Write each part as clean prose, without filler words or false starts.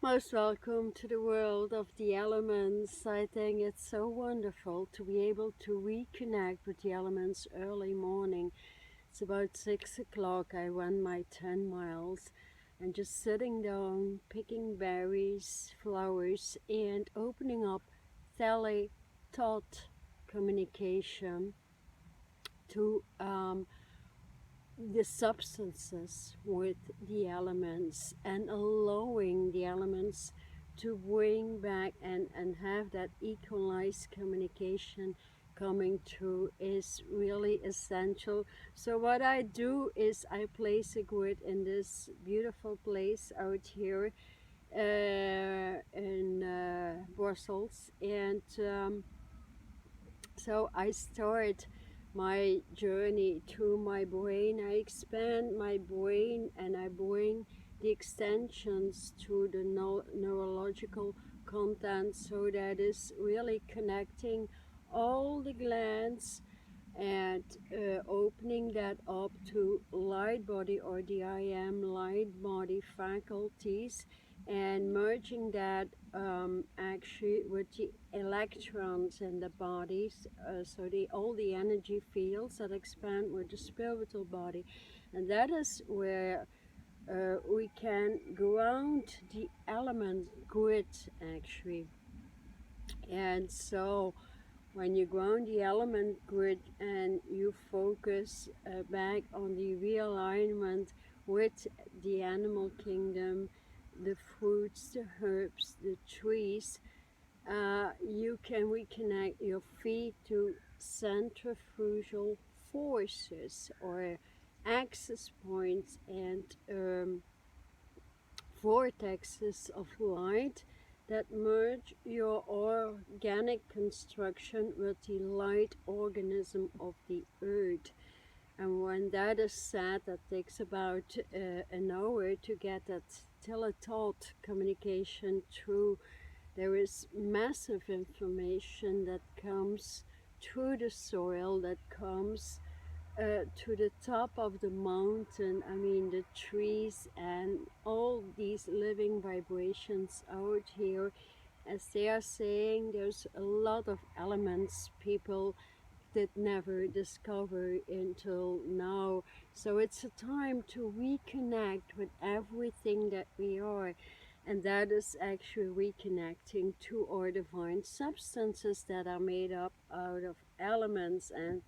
Most welcome to the world of the elements. I think it's so wonderful to be able to reconnect with the elements early morning. It's about 6 o'clock. I run my 10 miles and just sitting down, picking berries, flowers, and opening up Tele-Thought communication to the substances with the elements and allowing the elements to bring back and have that equalized communication coming through is really essential. So what I do is I place a grid in this beautiful place out here in Brussels, and so I start my journey through my brain. I expand my brain and I bring the extensions to the neurological content, so that is really connecting all the glands and opening that up to light body or the I am light body faculties, and merging that actually with the electrons in the bodies, so all the energy fields that expand with the spiritual body, and that is where we can ground the element grid actually. And so when you ground the element grid and you focus back on the realignment with the animal kingdom, the fruits, the herbs, the trees, you can reconnect your feet to centrifugal forces or access points and vortexes of light that merge your organic construction with the light organism of the earth. And when that is said, that takes about an hour to get that Tele-Thought communication through. There is massive information that comes through the soil, that comes to the top of the mountain. I mean, the trees and all these living vibrations out here. As they are saying, there's a lot of elements people did never discover until now. So it's a time to reconnect with everything that we are. And that is actually reconnecting to our divine substances that are made up out of elements, and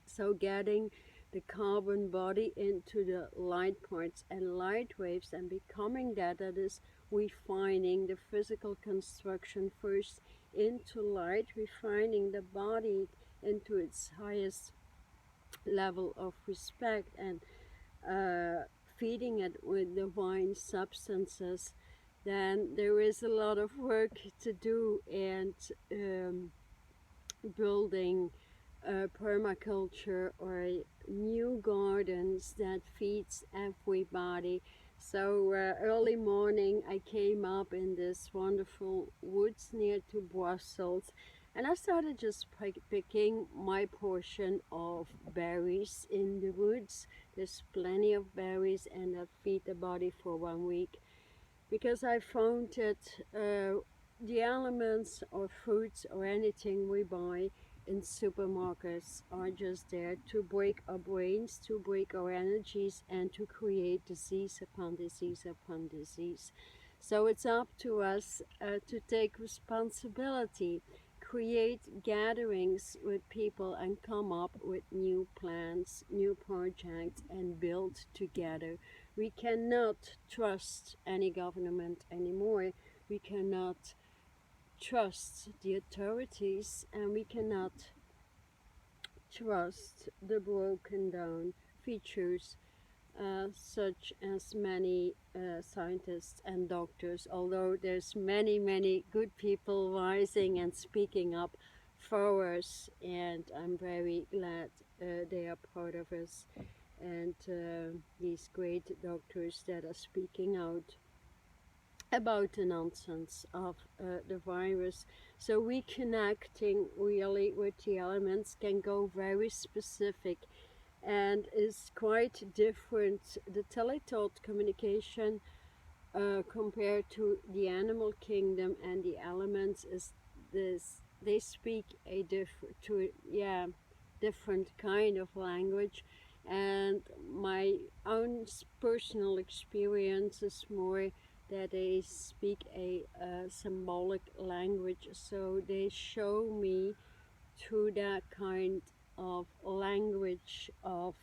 so getting the carbon body into the light parts and light waves and becoming that is refining the physical construction first into light, refining the body into its highest level of respect, and feeding it with divine substances. Then there is a lot of work to do, and building permaculture or new gardens that feeds everybody. So early morning I came up in this wonderful woods near to Brussels, and I started just picking my portion of berries in the woods. There's plenty of berries and that feed the body for 1 week, because I found that the elements or fruits or anything we buy in supermarkets are just there to break our brains, to break our energies, and to create disease upon disease upon disease. So it's up to us to take responsibility, create gatherings with people, and come up with new plans, new projects, and build together. We cannot trust any government anymore. We cannot trust the authorities, and we cannot trust the broken down features such as many scientists and doctors, although there's many good people rising and speaking up for us, and I'm very glad they are part of us, and these great doctors that are speaking out about the nonsense of the virus. So reconnecting really with the elements can go very specific and is quite different. The Tele-Thought communication compared to the animal kingdom and the elements is this, they speak a different kind of language, and my own personal experience is more that they speak a symbolic language, so they show me through that kind of language of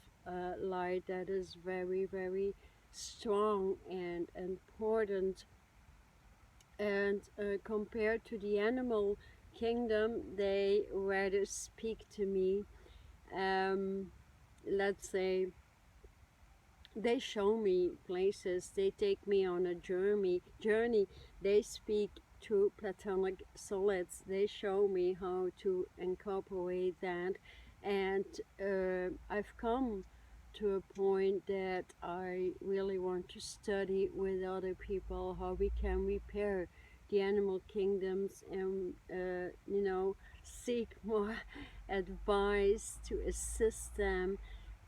light that is very, very strong and important. And compared to the animal kingdom, they rather speak to me, um, let's say, they show me places, they take me on a journey. They speak to platonic solids, they show me how to incorporate that. And I've come to a point that I really want to study with other people how we can repair the animal kingdoms, and seek more advice to assist them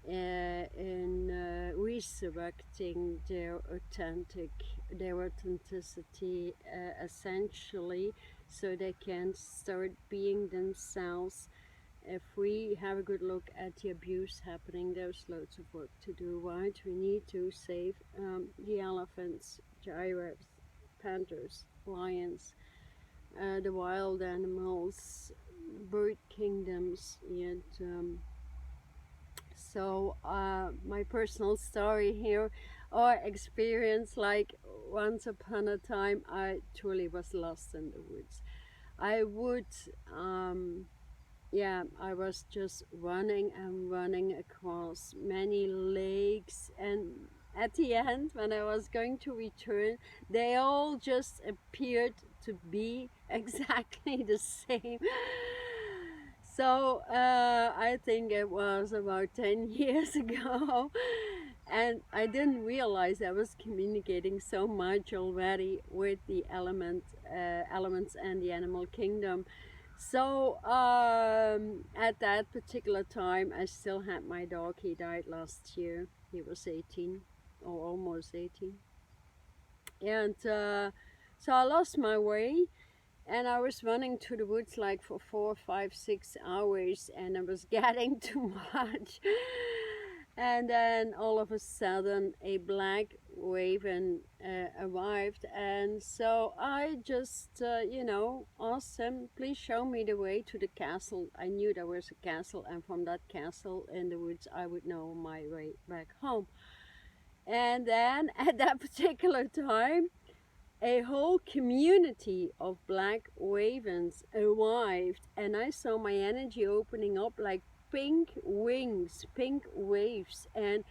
in resurrecting their authenticity, essentially, so they can start being themselves. If we have a good look at the abuse happening, there's loads of work to do, right? We need to save the elephants, giraffes, panthers, lions, the wild animals, bird kingdoms, and so my personal story here, or experience, like once upon a time I truly was lost in the woods. I would I was just running and running across many lakes, and at the end, when I was going to return, they all just appeared to be exactly the same. So I think it was about 10 years ago, and I didn't realize I was communicating so much already with the elements and the animal kingdom. So at that particular time, I still had my dog. He died last year. He was 18, or almost 18. And so I lost my way, and I was running to the woods like for 4, 5, 6 hours, and I was getting too much. And then all of a sudden, a black raven arrived, and so I just, asked him, please show me the way to the castle. I knew there was a castle, and from that castle in the woods, I would know my way back home. And then at that particular time, a whole community of black ravens arrived, and I saw my energy opening up like pink wings, pink waves, and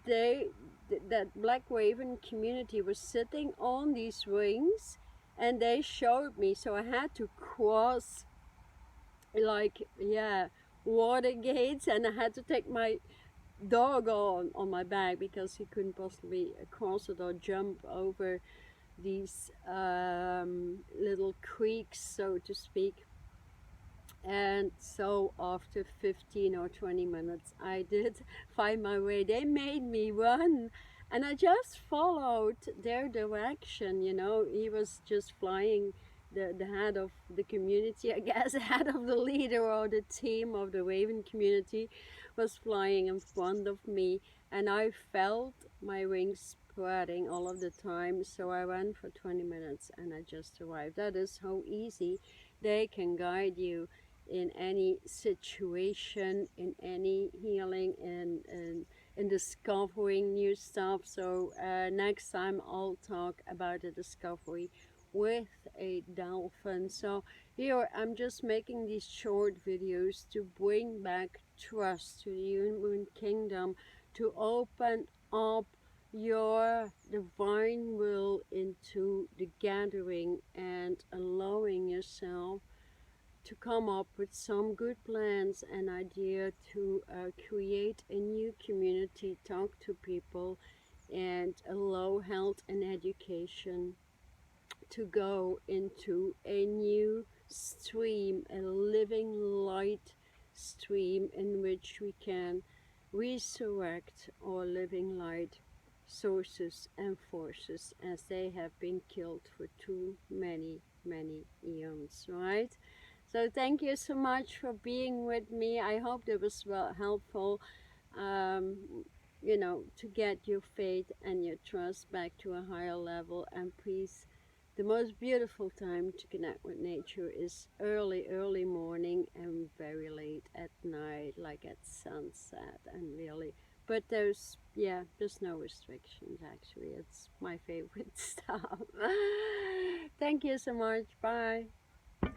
that black raven community was sitting on these wings, and they showed me. So I had to cross, like, water gates, and I had to take my dog on my back because he couldn't possibly cross it or jump over these little creeks, so to speak. And so after 15 or 20 minutes, I did find my way. They made me run, and I just followed their direction. He was just flying, the head of the community, I guess, head of the leader or the team of the raven community was flying in front of me, and I felt my wings spreading all of the time. So I ran for 20 minutes, and I just arrived. That is how easy they can guide you in any situation, in any healing, and in discovering new stuff. So next time I'll talk about the discovery with a dolphin. So here I'm just making these short videos to bring back trust to the human kingdom, to open up your divine will into the gathering, and allowing yourself to come up with some good plans and idea to create a new community, talk to people, and allow health and education to go into a new stream, a living light stream in which we can resurrect our living light sources and forces, as they have been killed for too many eons, right? So thank you so much for being with me. I hope that was well helpful, um, to get your faith and your trust back to a higher level. And please, the most beautiful time to connect with nature is early morning and very late at night, like at sunset, and really. But there's no restrictions actually. It's my favorite stuff. Thank you so much. Bye.